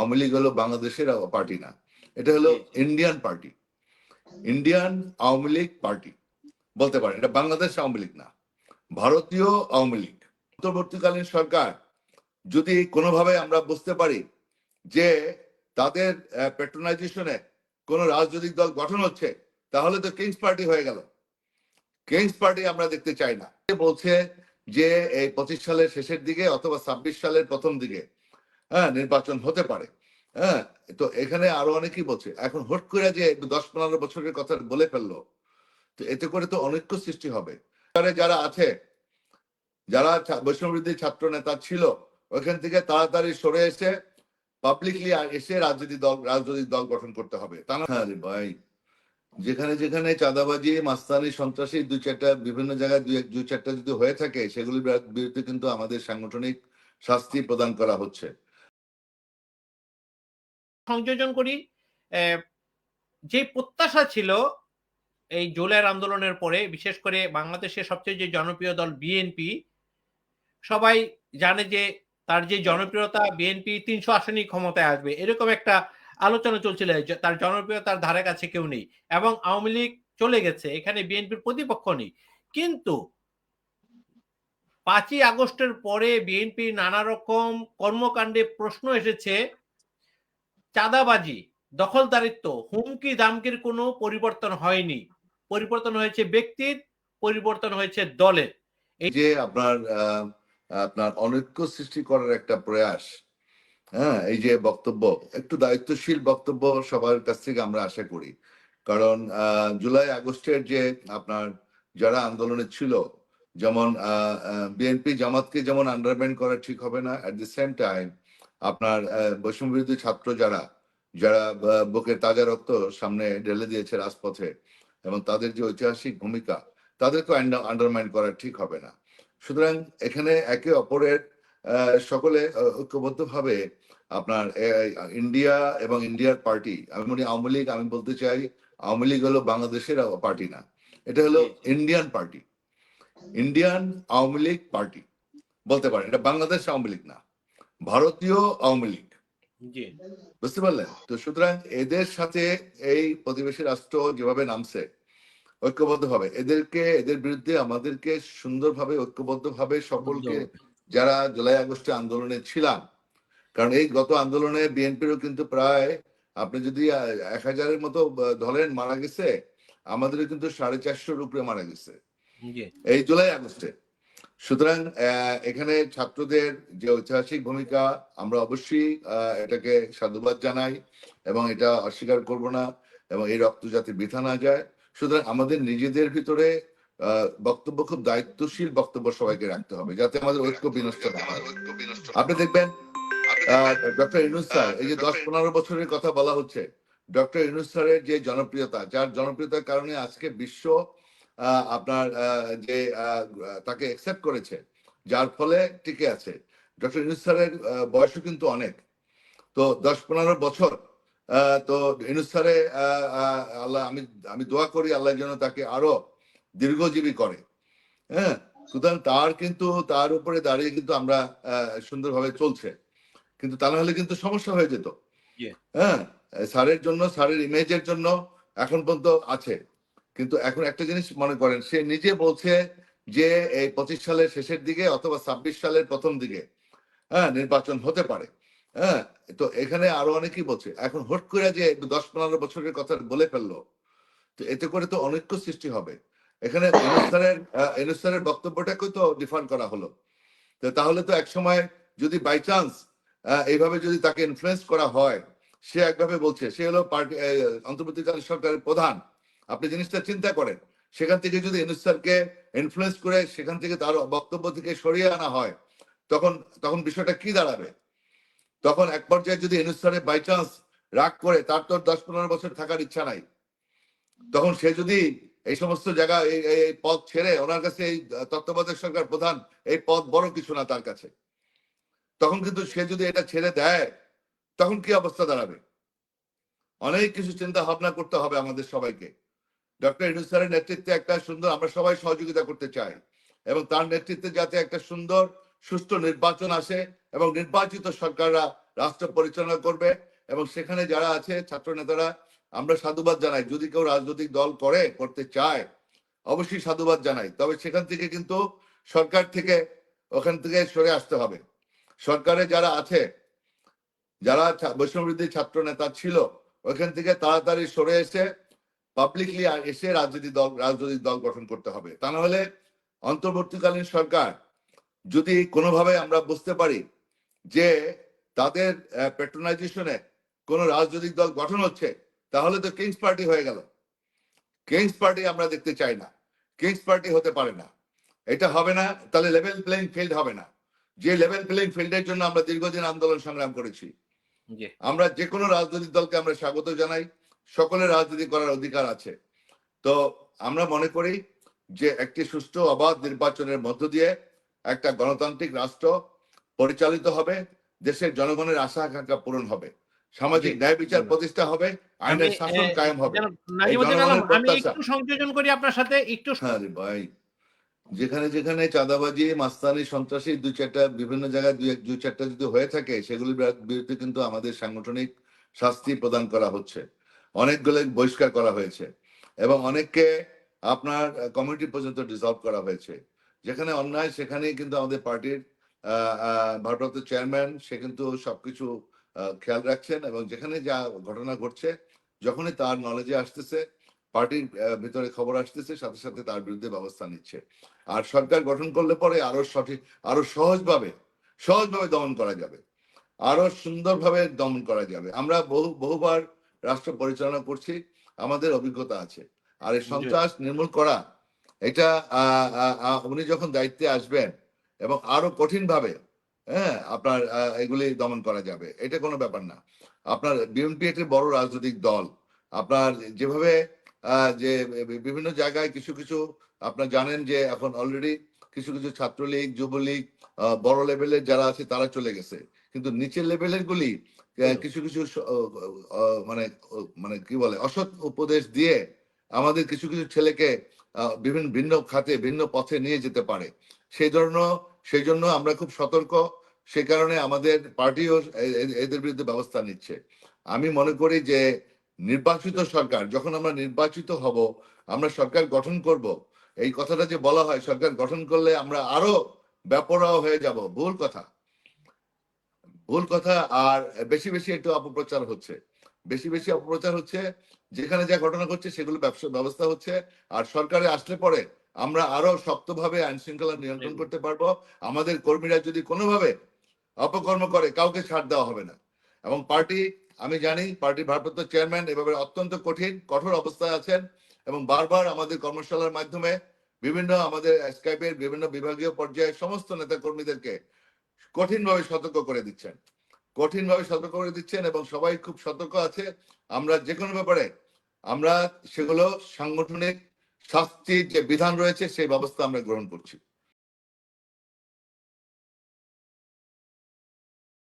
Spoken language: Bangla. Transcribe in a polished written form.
আওয়ামী লীগ হলো বাংলাদেশের পার্টি না, এটা হলো Indian party, Indian Awami League party বলতে পারেন। এটা বাংলাদেশ আওয়ামী লীগ না, ভারতীয় আওয়ামী লীগ। অন্তর্বর্তীকালীন সরকার যদি কোনোভাবে আমরা বুঝতে পারি যে তাদের প্যাট্রোনাইজেশনে কোন রাজনৈতিক দল গঠন হচ্ছে, তাহলে তো কিংস পার্টি হয়ে গেল। কিংস পার্টি আমরা দেখতে চাই না। বলছে যে এই 25 সালের শেষের দিকে অথবা 26 সালের প্রথম দিকে নির্বাচন হতে পারে। তো এখানে আরো অনেকেই বলছে, এখন হুট করে যে 10-15 বছরের কথা বলে ফেললো, তো এতে করে তো অনৈক্য সৃষ্টি হবে। যারা আছে, যারা বৈষম্যবিরোধী ছাত্র নেতা ছিল, ওইখান থেকে তাড়াতাড়ি সরে এসে পাবলিকলি এসে রাজনৈতিক দল গঠন করতে হবে। তা না ভাই, যেখানে যেখানে চাঁদাবাজি, মাস্তানি, সন্ত্রাসী দুই চারটা বিভিন্ন জায়গায় দুই চারটা যদি হয়ে থাকে, সেগুলির বিরুদ্ধে কিন্তু আমাদের সাংগঠনিক শাস্তি প্রদান করা হচ্ছে। সংযোজন করি, যে প্রত্যাশা ছিল এই জুলাইয়ের আন্দোলনের পরে, বিশেষ করে বাংলাদেশের সবচেয়ে যে জনপ্রিয় দল বিএনপি, সবাই জানে যে তার যে জনপ্রিয়তা, বিএনপি 300 আসনেই ক্ষমতায় আসবে, এরকম একটা আলোচনা চলছিল। তার জনপ্রিয়তার ধারে কাছে কেউ নেই এবং আওয়ামী লীগ চলে গেছে, এখানে বিএনপির প্রতিপক্ষ নেই। কিন্তু 5ই আগস্টের পরে বিএনপি নানা রকম কর্মকাণ্ডে প্রশ্ন এসেছে। চাঁদাবাজি, দখলদারিত্ব, হুমকি দামকির কোনো পরিবর্তন হয়নি। পরিবর্তন হয়েছে ব্যক্তির, পরিবর্তন হয়েছে দলের। এই যে আপনার অনৈক্য সৃষ্টি করার একটা প্রয়াস, এই যে বক্তব্য, একটু দায়িত্বশীল বক্তব্য সবার কাছ থেকে আমরা আশা করি। কারণ জুলাই আগস্টের যে আপনার যারা আন্দোলনে ছিল, যেমন বিএনপি জামাতকে যেমন আন্ডারমাইন করা ঠিক হবে না, অ্যাট দি সেম টাইম আপনার বৈষম্যবিরোধী ছাত্র যারা বুকের তাজা রক্ত সামনে ঢেলে দিয়েছে রাজপথে, এবং তাদের যে ঐতিহাসিক ভূমিকা, তাদেরকে আন্ডারমাইন করা ঠিক হবে না। সুতরাং এখানে একে অপরের সকলে ঐক্যবদ্ধভাবে আপনার ইন্ডিয়া এবং ইন্ডিয়ার পার্টি, আমি মনে আওয়ামী লীগ, আমি বলতে চাই আওয়ামী লীগ হলো বাংলাদেশের পার্টি না, এটা হলো Indian party, Indian Awami League party বলতে পারেন। এটা বাংলাদেশ আওয়ামী লীগ না, ভারতীয় আওয়ামী লীগ। বুঝতে পারলেন তো? সুতরাং এদের সাথে এই প্রতিবেশী রাষ্ট্র যেভাবে নামছে ঐক্যবদ্ধ ভাবে, এদের বিরুদ্ধে আমাদেরকে সুন্দরভাবে ঐক্যবদ্ধভাবে সকলকে, যারা জুলাই আগস্টে আন্দোলনে ছিলাম, কারণ এই গত আন্দোলনে বিএনপিরও কিন্তু প্রায়, আপনি যদি 1000-এর মতো ধরেন মারা গেছে, আমাদেরও কিন্তু 450-এর উপরে মারা গেছে এই জুলাই আগস্টে। সুতরাং এখানে ছাত্রদের যে ঐতিহাসিক ভূমিকা, আমরা অবশ্যই এটাকে সাধুবাদ জানাই এবং এটা অস্বীকার করব না, এবং এই রক্ত যাতে বৃথা না যায়। সুতরাং আমাদের নিজেদের ভিতরে বক্তব্য, খুব দায়িত্বশীল বক্তব্য সবাইকে রাখতে হবে, যাতে আমাদের ঐক্য বিনষ্ট না হয়। আপনি দেখবেন ডক্টর ইউনূস স্যার, এই যে 10-15 বছরের কথা বলা হচ্ছে, ডক্টর ইউনূস স্যারের যে জনপ্রিয়তা, যার জনপ্রিয়তার কারণে আজকে বিশ্ব আপনার যে তাকে অ্যাকসেপ্ট করেছে, যার ফলে টিকে আছে। ডক্টর ইউনূস স্যারের বয়সও কিন্তু অনেক, তো 10-15 বছর, তো ইউনূস স্যারে আল্লাহ, আমি দোয়া করি আল্লাহ যেন তাকে আরো দীর্ঘজীবী করে। সুতরাং তার উপরে দাঁড়িয়ে কিন্তু আমরা সুন্দরভাবে চলছে, কিন্তু তা না হলে কিন্তু সমস্যা হয়ে যেত। স্যারের জন্য, স্যারের ইমেজের জন্য এখন পর্যন্ত আছে, কিন্তু এখন একটা জিনিস মনে করেন, সে নিজে বলছে যে এই 25 সালের শেষের দিকে অথবা 26 সালের প্রথম দিকে নির্বাচন হতে পারে। তো এখানে আরো অনেকেই বলছে, এখন হুট করে যে 10-15 বছরের কথা বলে ফেললো, তো এতে করে তো অনৈক্য সৃষ্টি হবে। এখানে ইউনূস স্যারের বক্তব্যটাকে তো ডিফার করা হলো, তো তাহলে তো একসময় যদি বাই চান্স এইভাবে যদি তাকে ইনফ্লুয়েন্স করা হয়, সে একভাবে বলছে, সে হলো পার্টি অন্তর্বর্তীকালীন সরকারের প্রধান, আপনি জিনিসটা চিন্তা করেন, সেখান থেকে যদি ইউনূস স্যারকে ইনফ্লুয়েন্স করে সেখান থেকে তার বক্তব্য থেকে সরিয়ে আনা হয়, তখন বিষয়টা কি দাঁড়াবে? তখন এক পর্যায়ে যদি ইউনূস স্যারের বাই চান্স রাগ করে, তার তো 10-15 বছর থাকার ইচ্ছা নাই, তখন সে যদি এই সমস্ত জায়গা এই পদ ছেড়ে, ওনার কাছে এই তত্ত্বাবধায়ক সরকার প্রধান এই পদ বড় কিছু না তার কাছে, তখন কিন্তু সে যদি এটা ছেড়ে দেয়, তখন কি অবস্থা দাঁড়াবে? অনেক কিছু চিন্তা ভাবনা করতে হবে আমাদের সবাইকে। ডক্টর ইউনূস স্যারের নেতৃত্বে একটা সুন্দর, আমরা সবাই সহযোগিতা করতে চাই, এবং তার নেতৃত্বে যাতে একটা সুন্দর সুষ্ঠু নির্বাচন আসে এবং নির্বাচিত সরকাররা রাষ্ট্র পরিচালনা করবে এবং সেখানে যারা আছে ছাত্র নেতারা আমরা সাধুবাদ জানাই। যদি কেউ রাজনৈতিক দল করতে চায় অবশ্যই সাধুবাদ জানাই, তবে সেখান থেকে কিন্তু সরকার থেকে ওখান থেকে সরে আসতে হবে। সরকারে যারা আছে, যারা বৈষম্যবিরোধী ছাত্র নেতা ছিল, ওখান থেকে তাড়াতাড়ি সরে এসে পাবলিকলি এসে রাজনৈতিক দল গঠন করতে হবে। তা না হলে অন্তর্বর্তীকালীন সরকার যদি কোনোভাবে আমরা বুঝতে পারি যে তাদের প্যাট্রোনাইজেশনে কোন রাজনৈতিক দল গঠন হচ্ছে, তাহলে তো কিংস পার্টি হয়ে গেল। কিংস পার্টি আমরা দেখতে চাই না, কিংস পার্টি হতে পারে না, এটা হবে না। তাহলে লেভেল প্লেইং ফিল্ড হবে না, যে লেভেল প্লেইং ফিল্ডের জন্য আমরা দীর্ঘদিন আন্দোলন সংগ্রাম করেছি। আমরা যে কোনো রাজনৈতিক দলকে আমরা স্বাগত জানাই, সকলের রাজনীতি করার অধিকার আছে। তো আমরা মনে করি যে একটি সুষ্ঠু অবাধ নির্বাচনের মধ্য দিয়ে একটা গণতান্ত্রিক রাষ্ট্র পরিচালিত হবে, দেশের জনগণের আশা আকাঙ্ক্ষা পূরণ হবে, সামাজিক ন্যায় বিচার প্রতিষ্ঠা হবে, আইনের শাসন কায়েম হবে। আমি একটু সংযোজন করি আপনার সাথে একটু। হ্যাঁ রে ভাই, যেখানে যেখানে চাঁদাবাজি, মাস্তানি, সন্ত্রাসী দুই চারটা বিভিন্ন জায়গায় দুই চারটা যদি হয়ে থাকে, সেগুলির বিরুদ্ধে কিন্তু আমাদের সাংগঠনিক শাস্তি প্রদান করা হচ্ছে, অনেকগুলো বহিষ্কার করা হয়েছে এবং অনেককে আপনার কমিটি পর্যন্ত ডিসলভ করা হয়েছে। যেখানে অন্যায় সেখানেই কিন্তু আমাদের পার্টির ভারপ্রাপ্ত চেয়ারম্যান সে কিন্তু সবকিছু খেয়াল রাখছেন এবং যেখানে যা ঘটনা ঘটছে যখনই তার নলেজে আসতেছে, পার্টির ভিতরে খবর আসতেছে, সাথে সাথে তার বিরুদ্ধে ব্যবস্থা নিচ্ছে। আর সরকার গঠন করলে পরে আরো সহজভাবে দমন করা যাবে, আরো সুন্দরভাবে দমন করা যাবে। আমরা বহুবার রাষ্ট্র পরিচালনা করছি, আমাদের অভিজ্ঞতা আছে। আর এই সন্ত্রাস নির্মূল করা, এটা উনি যখন দায়িত্বে আসবেন এবং আরো কঠিন ভাবে আপনার এগুলি দমন করা যাবে, এটা কোনো ব্যাপার না। আপনার বিএনপি একটি বড় রাজনৈতিক দল, আপনার যেভাবে যে বিভিন্ন জায়গায় কিছু কিছু আপনার জানেন যে এখন অলরেডি কিছু কিছু ছাত্রলীগ, যুবলীগ, বড় লেভেলের যারা আছে তারা চলে গেছে, কিন্তু নিচের লেভেলের গুলি কিছু কিছু মানে মানে কি বলে অসৎ উপদেশ দিয়ে আমাদের কিছু কিছু ছেলেকে বিভিন্ন ভিন্ন খাতে ভিন্ন পথে নিয়ে যেতে পারে। সেই জন্য আমরা খুব সতর্ক। সে কারণে আমাদের পার্টিও এদের বিরুদ্ধে ব্যবস্থা নিচ্ছে। আমি মনে করি যে নির্বাচিত সরকার, যখন আমরা নির্বাচিত হব, আমরা সরকার গঠন করব, এই কথাটা যে বলা হয় সরকার গঠন করলে আমরা আরো বেপরোয়া হয়ে যাব, ভুল কথা। আর বেশি বেশি একটু অপপ্রচার হচ্ছে, বেশি অপপ্রচার হচ্ছে, যেখানে যা ঘটনা ঘটছে সেগুলো ব্যবস্থা হচ্ছে। আর সরকারে আসলে পরে আমরা আরো শক্তভাবে আইন শৃঙ্খলা নিয়ন্ত্রণ করতে পারবো। আমাদের কর্মীরা যদি কোনোভাবে অপকর্ম করে, কাউকে ছাড় দেওয়া হবে না। এবং পার্টি, আমি জানি পার্টির ভারপ্রাপ্ত চেয়ারম্যান এভাবে অত্যন্ত কঠোর অবস্থায় আছেন এবং বারবার আমাদের কর্মশালার মাধ্যমে বিভিন্ন আমাদের স্কাইপের বিভিন্ন বিভাগীয় পর্যায়ে সমস্ত নেতা কর্মীদেরকে কঠিনভাবে সতর্ক করে দিচ্ছেন এবং সবাই খুব সতর্ক আছে। আমরা যে কোনো ব্যাপারে আমরা সেগুলো সাংগঠনিক শাস্তির যে বিধান রয়েছে সেই ব্যবস্থা আমরা গ্রহণ করছি।